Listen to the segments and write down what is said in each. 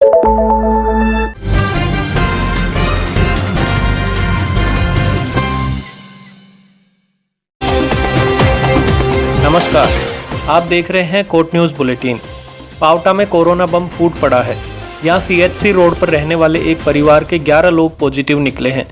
नमस्कार, आप देख रहे हैं कोट न्यूज़ बुलेटिन। पावटा में कोरोना बम फूट पड़ा है। यहां सीएचसी रोड पर रहने वाले एक परिवार के 11 लोग पॉजिटिव निकले हैं।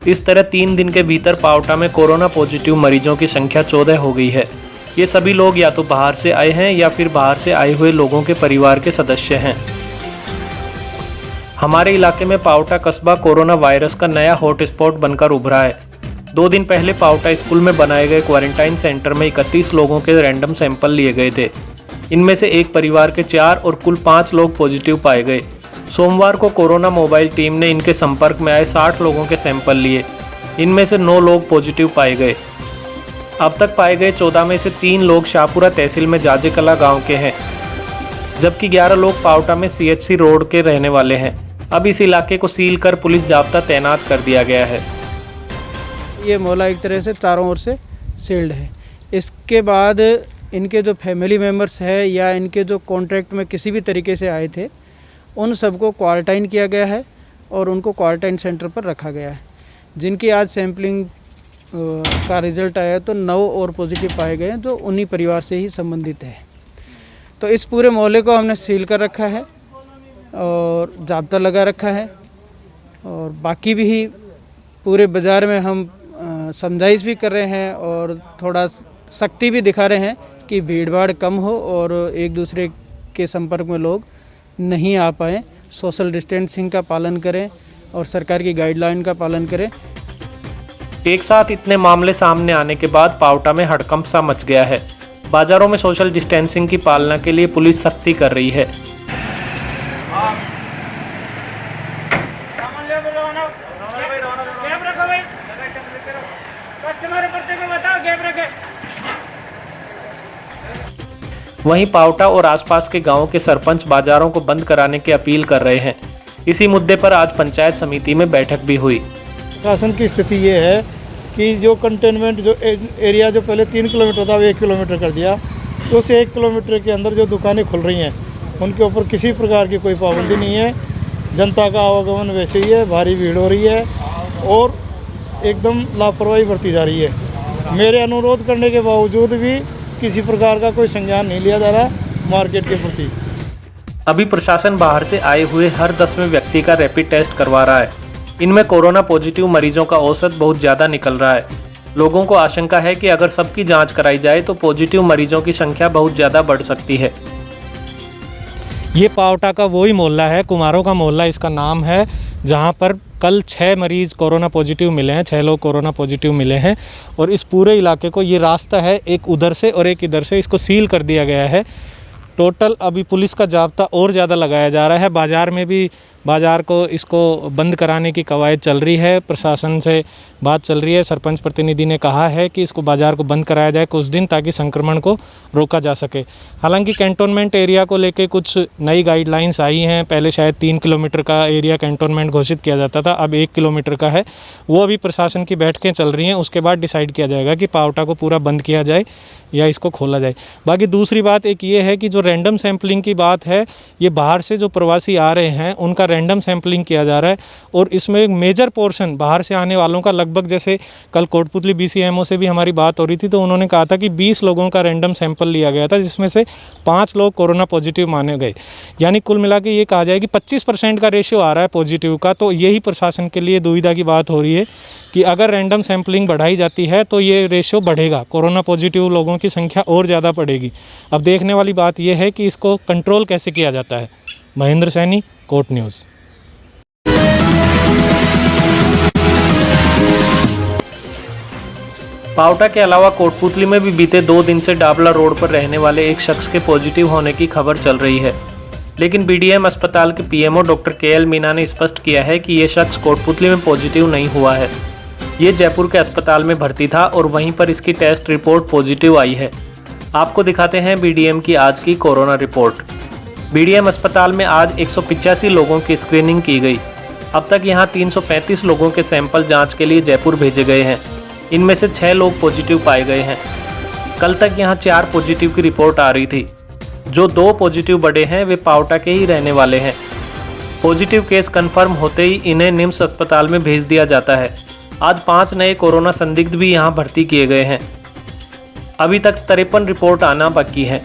इस तरह 3 दिन के भीतर पावटा में कोरोना पॉजिटिव मरीजों की संख्या 14 हो गई है। ये सभी लोग या तो बाहर से आए हैं या फिर बाहर से आए हुए लोगों के परिवार के सदस्य हैं। हमारे इलाके में पावटा कस्बा कोरोना वायरस का नया हॉटस्पॉट बनकर उभरा है। 2 दिन पहले पावटा स्कूल में बनाए गए क्वारंटाइन सेंटर में 31 लोगों के रैंडम सैंपल लिए गए थे। इनमें से एक परिवार के 4 और कुल 5 लोग पॉजिटिव पाए गए। सोमवार को कोरोना मोबाइल टीम ने इनके संपर्क में आए 60 लोगों के सैंपल लिए। इनमें से 9 लोग पॉजिटिव पाए गए। अब तक पाए गए 14 में से 3 लोग शाहपुरा तहसील में जाजेकला गांव के हैं, जबकि 11 लोग पावटा में सीएचसी रोड के रहने वाले हैं। अब इस इलाके को सील कर पुलिस जाब्ता तैनात कर दिया गया है। ये मोहल्ला एक तरह से चारों ओर से सील्ड है। इसके बाद इनके जो फैमिली मेम्बर्स है या इनके जो कॉन्ट्रैक्ट में किसी भी तरीके से आए थे, उन सबको क्वारंटाइन किया गया है और उनको क्वारंटाइन सेंटर पर रखा गया है। जिनकी आज सैम्पलिंग का रिज़ल्ट आया तो 9 और पॉजिटिव पाए गए जो उन्हीं परिवार से ही संबंधित है। तो इस पूरे मोहल्ले को हमने सील कर रखा है और जाब्ता लगा रखा है और बाकी भी पूरे बाज़ार में हम समझाइश भी कर रहे हैं और थोड़ा सख्ती भी दिखा रहे हैं कि भीड़ भाड़ कम हो और एक दूसरे के संपर्क में लोग नहीं आ पाएँ। सोशल डिस्टेंसिंग का पालन करें और सरकार की गाइडलाइन का पालन करें। एक साथ इतने मामले सामने आने के बाद पावटा में हड़कंप सा मच गया है। बाजारों में सोशल डिस्टेंसिंग की पालना के लिए पुलिस सख्ती कर रही है। वहीं पावटा और आसपास के गांवों के सरपंच बाजारों को बंद कराने की अपील कर रहे हैं। इसी मुद्दे पर आज पंचायत समिति में बैठक भी हुई। शासन की स्थिति ये है कि जो कंटेनमेंट जो एरिया जो पहले 3 किलोमीटर था वो 1 किलोमीटर कर दिया। तो उस 1 किलोमीटर के अंदर जो दुकानें खुल रही हैं उनके ऊपर किसी प्रकार की कोई पाबंदी नहीं है। जनता का आवागमन वैसे ही है, भारी भीड़ हो रही है और एकदम लापरवाही बरती जा रही है। मेरे अनुरोध करने के बावजूद भी किसी प्रकार का कोई संज्ञान नहीं लिया जा रहा मार्केट के प्रति। अभी प्रशासन बाहर से आए हुए हर 10वें व्यक्ति का रैपिड टेस्ट करवा रहा है। इनमें कोरोना पॉजिटिव मरीजों का औसत बहुत ज़्यादा निकल रहा है। लोगों को आशंका है कि अगर सबकी जांच कराई जाए तो पॉजिटिव मरीजों की संख्या बहुत ज़्यादा बढ़ सकती है। ये पावटा का वही मोहल्ला है, कुमारों का मोहल्ला इसका नाम है, जहाँ पर कल 6 मरीज़ कोरोना पॉजिटिव मिले हैं, 6 लोग कोरोना पॉजिटिव मिले हैं। और इस पूरे इलाके को ये रास्ता है, एक उधर से और एक इधर से, इसको सील कर दिया गया है। टोटल अभी पुलिस का जाब्ता और ज़्यादा लगाया जा रहा है। बाज़ार में भी बाज़ार को इसको बंद कराने की कवायद चल रही है। प्रशासन से बात चल रही है। सरपंच प्रतिनिधि ने कहा है कि इसको बाज़ार को बंद कराया जाए कुछ दिन, ताकि संक्रमण को रोका जा सके। हालांकि कैंटोनमेंट एरिया को लेके कुछ नई गाइडलाइंस आई हैं। पहले शायद 3 किलोमीटर का एरिया कैंटोनमेंट घोषित किया जाता था, अब 1 किलोमीटर का है। वो अभी प्रशासन की बैठकें चल रही हैं, उसके बाद डिसाइड किया जाएगा कि पावटा को पूरा बंद किया जाए या इसको खोला जाए। बाकी दूसरी बात एक ये है कि जो रैंडम सैम्पलिंग की बात है, ये बाहर से जो प्रवासी आ रहे हैं उनका रैंडम सैम्पलिंग किया जा रहा है और इसमें एक मेजर पोर्शन बाहर से आने वालों का लगभग, जैसे कल कोटपुतली BCMO से भी हमारी बात हो रही थी तो उन्होंने कहा था कि 20 लोगों का रैंडम सैंपल लिया गया था, जिसमें से 5 लोग कोरोना पॉजिटिव माने गए। यानी कुल मिला के ये कहा जाए कि 25% का रेशियो आ रहा है पॉजिटिव का। तो यही प्रशासन के लिए दुविधा की बात हो रही है कि अगर रैंडम सैम्पलिंग बढ़ाई जाती है तो ये रेशियो बढ़ेगा, कोरोना पॉजिटिव लोगों की संख्या और ज़्यादा बढ़ेगी। अब देखने वाली बात यह है कि इसको कंट्रोल कैसे किया जाता है। महेंद्र सैनी, कोट न्यूज़। पावटा के अलावा कोटपुतली में भी बीते 2 दिन से डाबला रोड पर रहने वाले एक शख्स के पॉजिटिव होने की खबर चल रही है। लेकिन BDM अस्पताल के PMO डॉक्टर KL मीना ने स्पष्ट किया है कि ये शख्स कोटपुतली में पॉजिटिव नहीं हुआ है। ये जयपुर के अस्पताल में भर्ती था और वहीं पर इसकी टेस्ट रिपोर्ट पॉजिटिव आई है। आपको दिखाते हैं BDM की आज की कोरोना रिपोर्ट। BDM अस्पताल में आज 185 लोगों की स्क्रीनिंग की गई। अब तक यहाँ 335 लोगों के सैंपल जाँच के लिए जयपुर भेजे गए हैं। इनमें से 6 लोग पॉजिटिव पाए गए हैं। कल तक यहाँ 4 पॉजिटिव की रिपोर्ट आ रही थी। जो 2 पॉजिटिव बढ़े हैं वे पावटा के ही रहने वाले हैं। पॉजिटिव केस कंफर्म होते ही इन्हें निम्स अस्पताल में भेज दिया जाता है। आज 5 नए कोरोना संदिग्ध भी यहां भर्ती किए गए हैं। अभी तक 53 रिपोर्ट आना बाकी है।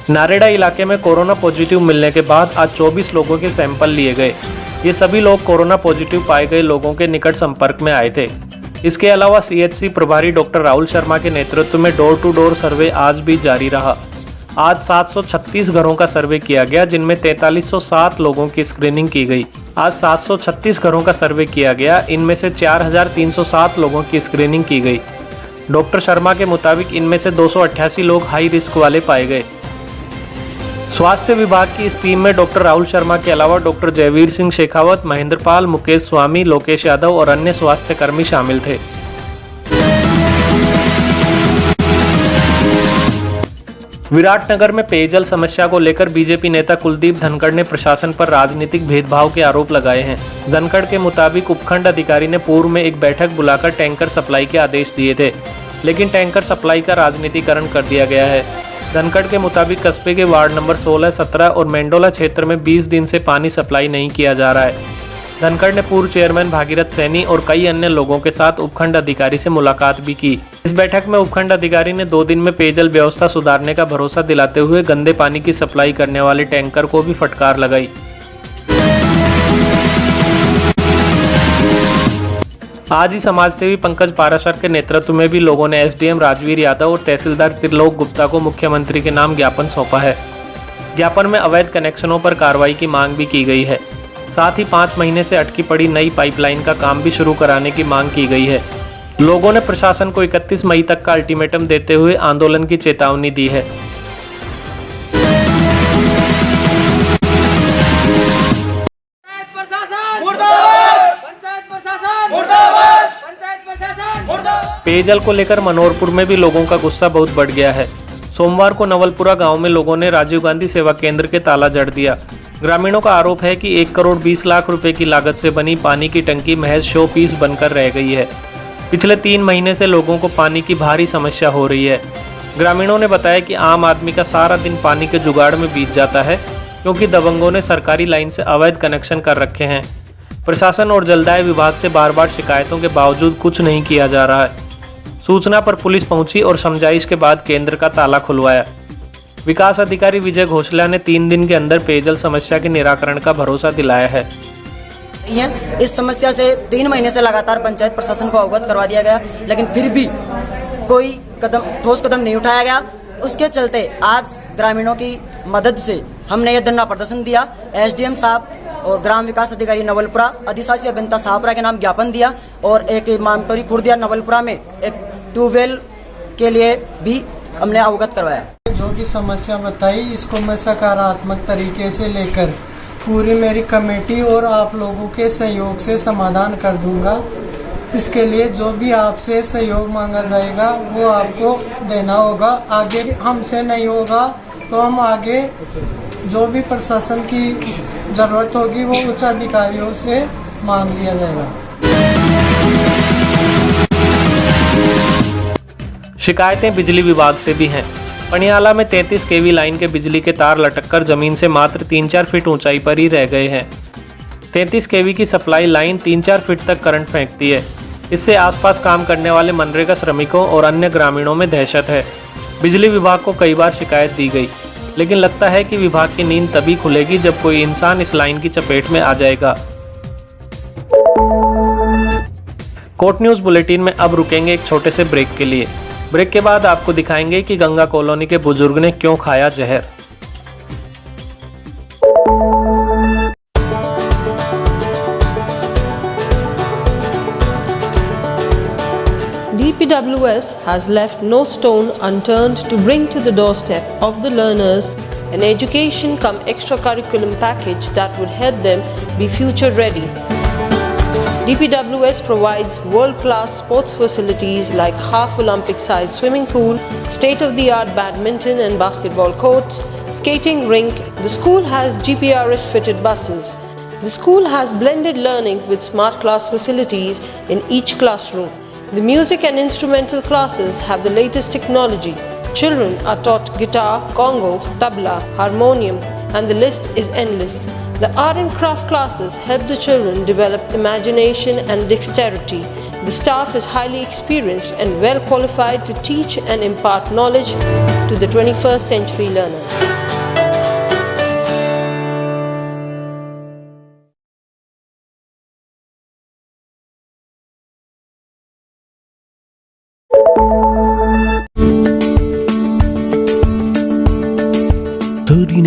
नारेड़ा इलाके में कोरोना पॉजिटिव मिलने के बाद आज 24 लोगों के सैंपल लिए गए। ये सभी लोग कोरोना पॉजिटिव पाए गए लोगों के निकट संपर्क में आए थे। इसके अलावा सीएचसी प्रभारी डॉक्टर राहुल शर्मा के नेतृत्व में डोर टू डोर सर्वे आज भी जारी रहा। आज 736 घरों का सर्वे किया गया, जिनमें 4307 लोगों की स्क्रीनिंग की गई। आज 736 घरों का सर्वे किया गया, इनमें से 4307 लोगों की स्क्रीनिंग की गई। डॉक्टर शर्मा के मुताबिक इनमें से 288 लोग हाई रिस्क वाले पाए गए। स्वास्थ्य विभाग की इस टीम में डॉक्टर राहुल शर्मा के अलावा डॉक्टर जयवीर सिंह शेखावत, महेंद्र पाल, मुकेश स्वामी, लोकेश यादव और अन्य स्वास्थ्य कर्मी शामिल थे। विराटनगर में पेयजल समस्या को लेकर बीजेपी नेता कुलदीप धनखड़ ने प्रशासन पर राजनीतिक भेदभाव के आरोप लगाए हैं। धनखड़ के मुताबिक उपखंड अधिकारी ने पूर्व में एक बैठक बुलाकर टैंकर सप्लाई के आदेश दिए थे, लेकिन टैंकर सप्लाई का राजनीतिकरण कर दिया गया है। धनखड़ के मुताबिक कस्बे के वार्ड नंबर 16, 17 और मेंडोला क्षेत्र में 20 दिन से पानी सप्लाई नहीं किया जा रहा है। धनखड़ ने पूर्व चेयरमैन भागीरथ सैनी और कई अन्य लोगों के साथ उपखंड अधिकारी से मुलाकात भी की। इस बैठक में उपखंड अधिकारी ने 2 दिन में पेयजल व्यवस्था सुधारने का भरोसा दिलाते हुए गंदे पानी की सप्लाई करने वाले टैंकर को भी फटकार लगाई। आज ही समाजसेवी पंकज पाराशर के नेतृत्व में भी लोगों ने एसडीएम राजवीर यादव और तहसीलदार त्रिलोक गुप्ता को मुख्यमंत्री के नाम ज्ञापन सौंपा है। ज्ञापन में अवैध कनेक्शनों पर कार्रवाई की मांग भी की गई है। साथ ही 5 महीने से अटकी पड़ी नई पाइपलाइन का काम भी शुरू कराने की मांग की गई है। लोगों ने प्रशासन को 31 मई तक का अल्टीमेटम देते हुए आंदोलन की चेतावनी दी है। पेयजल को लेकर मनोहरपुर में भी लोगों का गुस्सा बहुत बढ़ गया है। सोमवार को नवलपुरा गांव में लोगों ने राजीव गांधी सेवा केंद्र के ताला जड़ दिया। ग्रामीणों का आरोप है कि 1 करोड़ 20 लाख रुपए की लागत से बनी पानी की टंकी महज शो पीस बनकर रह गई है। पिछले 3 महीने से लोगों को पानी की भारी समस्या हो रही है। ग्रामीणों ने बताया कि आम आदमी का सारा दिन पानी के जुगाड़ में बीत जाता है, क्योंकि दबंगों ने सरकारी लाइन से अवैध कनेक्शन कर रखे हैं। प्रशासन और जलदाय विभाग से बार बार शिकायतों के बावजूद कुछ नहीं किया जा रहा है। सूचना पर पुलिस पहुंची और समझाइश के बाद केंद्र का ताला खुलवाया। विकास अधिकारी विजय घोषला ने 3 दिन के अंदर पेयजल समस्या के निराकरण का भरोसा दिलाया है। इस समस्या से 3 महीने से लगातार पंचायत प्रशासन को अवगत करवा दिया गया, लेकिन फिर भी कोई ठोस कदम नहीं उठाया गया। उसके चलते आज ग्रामीणों की मदद से हमने यह धरना प्रदर्शन दिया। एसडीएम साहब और ग्राम विकास अधिकारी नवलपुरा, अधिशासी अभियंता शाहपुरा के नाम ज्ञापन दिया और एक मामटोरी खुर्दिया नवलपुरा में एक ट्यूबवेल के लिए भी हमने अवगत करवाया। जो भी समस्या बताई इसको मैं सकारात्मक तरीके से लेकर पूरी मेरी कमेटी और आप लोगों के सहयोग से समाधान कर दूंगा। इसके लिए जो भी आपसे सहयोग मांगा जाएगा वो आपको देना होगा। आगे हमसे नहीं होगा तो हम आगे जो भी प्रशासन की जरूरत होगी वो उच्च अधिकारियों से मांग लिया जाएगा। शिकायतें बिजली विभाग से भी हैं। पनियाला में 33 केवी लाइन के बिजली के तार लटककर जमीन से मात्र 3-4 फीट ऊंचाई पर ही रह गए हैं। 33 केवी की सप्लाई लाइन 3-4 फीट तक करंट फेंकती है। इससे आसपास काम करने वाले मनरेगा श्रमिकों और अन्य ग्रामीणों में दहशत है। बिजली विभाग को कई बार शिकायत दी गई, लेकिन लगता है कि विभाग की नींद तभी खुलेगी जब कोई इंसान इस लाइन की चपेट में आ जाएगा। कोर्ट न्यूज बुलेटिन में अब रुकेंगे एक छोटे से ब्रेक के लिए। ब्रेक के बाद आपको दिखाएंगे कि गंगा कॉलोनी के बुजुर्ग ने क्यों खाया जहर। DPWS has left no stone unturned to bring to the doorstep of the learners an education cum extracurriculum package that would help them be future ready. DPWS provides world-class sports facilities like half Olympic-sized swimming pool, state-of-the-art badminton and basketball courts, skating rink. The school has GPRS-fitted buses. The school has blended learning with smart class facilities in each classroom. The music and instrumental classes have the latest technology. Children are taught guitar, congo, tabla, harmonium, and the list is endless. The art and craft classes help the children develop imagination and dexterity. The staff is highly experienced and well qualified to teach and impart knowledge to the 21st century learners.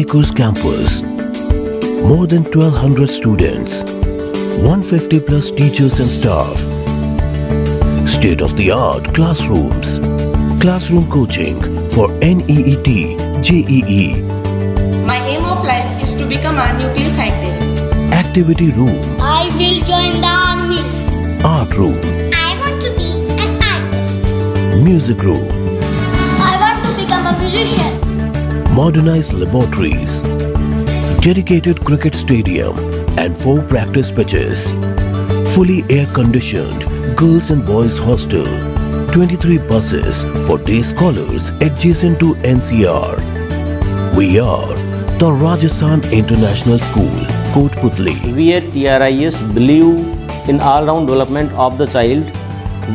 Acres campus, more than 1200 students, 150 plus teachers and staff, state-of-the-art classrooms, classroom coaching for NEET, JEE. My aim of life is to become a nuclear scientist. Activity room. I will join the army. Art room. I want to be an artist. Music room. I want to become a musician. Modernized laboratories, dedicated cricket stadium and 4 practice pitches, fully air-conditioned girls and boys hostel, 23 buses for day scholars adjacent to NCR. We are the Rajasthan International School, Kotputli. We at TRIS believe in all-round development of the child.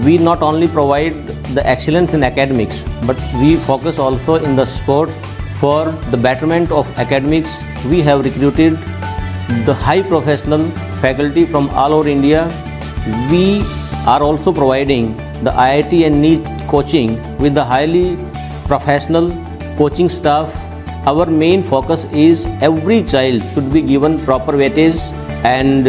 We not only provide the excellence in academics, but we focus also in the sports. For the betterment of academics, we have recruited the high professional faculty from all over India. We are also providing the IIT and NEET coaching with the highly professional coaching staff. Our main focus is every child should be given proper weightage and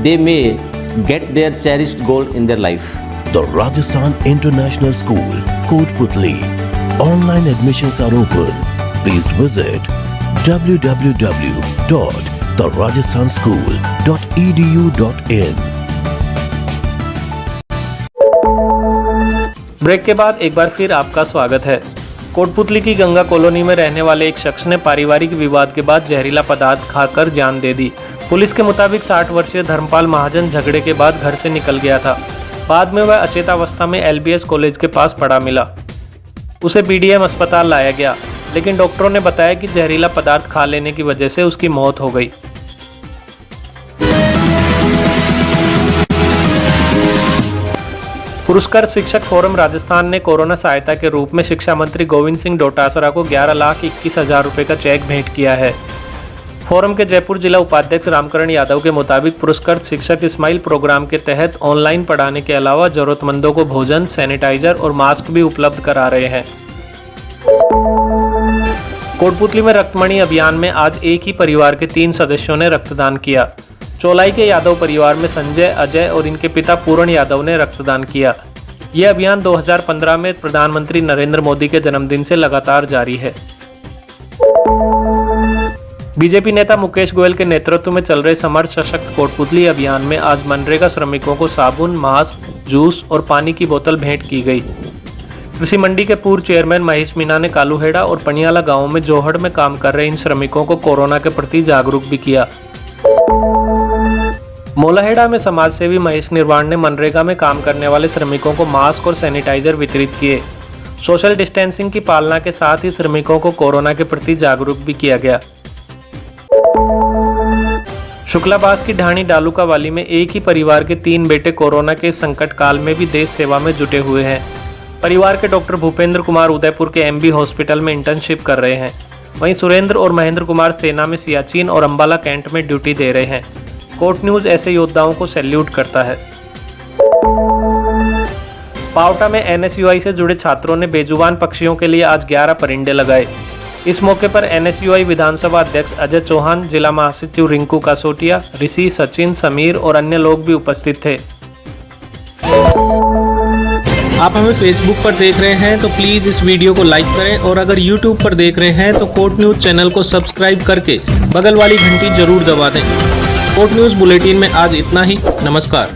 they may get their cherished goal in their life. The Rajasthan International School, Kotputli. Online admissions are open. Please visit www.therajasthanschool.edu.in. Break के बाद एक बार फिर आपका स्वागत है। कोटपुतली की Ganga colony में रहने वाले एक शख्स ने पारिवारिक विवाद के बाद जहरीला पदार्थ खाकर जान दे दी। पुलिस के मुताबिक 60 वर्षीय धर्मपाल महाजन झगड़े के बाद घर से निकल गया था। बाद में वह अचेतावस्था में LBS कॉलेज के पास पड़ा मिला। उसे BDM अस्पताल लाया गया, लेकिन डॉक्टरों ने बताया कि जहरीला पदार्थ खा लेने की वजह से उसकी मौत हो गई। पुरस्कार शिक्षक फोरम राजस्थान ने कोरोना सहायता के रूप में शिक्षा मंत्री गोविंद सिंह डोटासरा को 11,21,000 रुपये का चेक भेंट किया है। फोरम के जयपुर जिला उपाध्यक्ष रामकरण यादव के मुताबिक पुरस्कार शिक्षक स्माइल प्रोग्राम के तहत ऑनलाइन पढ़ाने के अलावा जरूरतमंदों को भोजन, सैनिटाइजर और मास्क भी उपलब्ध करा रहे हैं। कोटपुतली में रक्तमणि अभियान में आज एक ही परिवार के 3 सदस्यों ने रक्तदान किया। चौलाई के यादव परिवार में संजय, अजय और इनके पिता पूरण यादव ने रक्तदान किया। यह अभियान 2015 में प्रधानमंत्री नरेंद्र मोदी के जन्मदिन से लगातार जारी है। बीजेपी नेता मुकेश गोयल के नेतृत्व में चल रहे समर्थ सशक्त कोटपुतली अभियान में आज मनरेगा श्रमिकों को साबुन, मास्क, जूस और पानी की बोतल भेंट की गई। कृषि मंडी के पूर्व चेयरमैन महेश मीना ने कालूहेड़ा और पनियाला गांवों में जोहड़ में काम कर रहे इन श्रमिकों को कोरोना के प्रति जागरूक भी किया। मोलाहेड़ा में समाजसेवी महेश निर्वाण ने मनरेगा में काम करने वाले श्रमिकों को मास्क और सैनिटाइजर वितरित किए। सोशल डिस्टेंसिंग की पालना के साथ ही श्रमिकों को कोरोना के प्रति जागरूक भी किया गया। शुक्लाबास की ढाणी डालूकावाली में एक ही परिवार के 3 बेटे कोरोना के संकट काल में भी देश सेवा में जुटे हुए हैं। परिवार के डॉक्टर भूपेंद्र कुमार उदयपुर के MB हॉस्पिटल में इंटर्नशिप कर रहे हैं। वहीं सुरेंद्र और महेंद्र कुमार सेना में सियाचिन और अंबाला कैंट में ड्यूटी दे रहे हैं। कोर्ट न्यूज ऐसे योद्धाओं को सैल्यूट करता है। पावटा में NSUI से जुड़े छात्रों ने बेजुबान पक्षियों के लिए आज 11 परिंदे लगाए। इस मौके पर NSUI विधानसभा अध्यक्ष अजय चौहान, जिला महासचिव रिंकू कासोटिया, ऋषि, सचिन, समीर और अन्य लोग भी उपस्थित थे। आप हमें फेसबुक पर देख रहे हैं तो प्लीज़ इस वीडियो को लाइक करें और अगर यूट्यूब पर देख रहे हैं तो कोर्ट न्यूज़ चैनल को सब्सक्राइब करके बगल वाली घंटी जरूर दबा दें। कोर्ट न्यूज़ बुलेटिन में आज इतना ही। नमस्कार।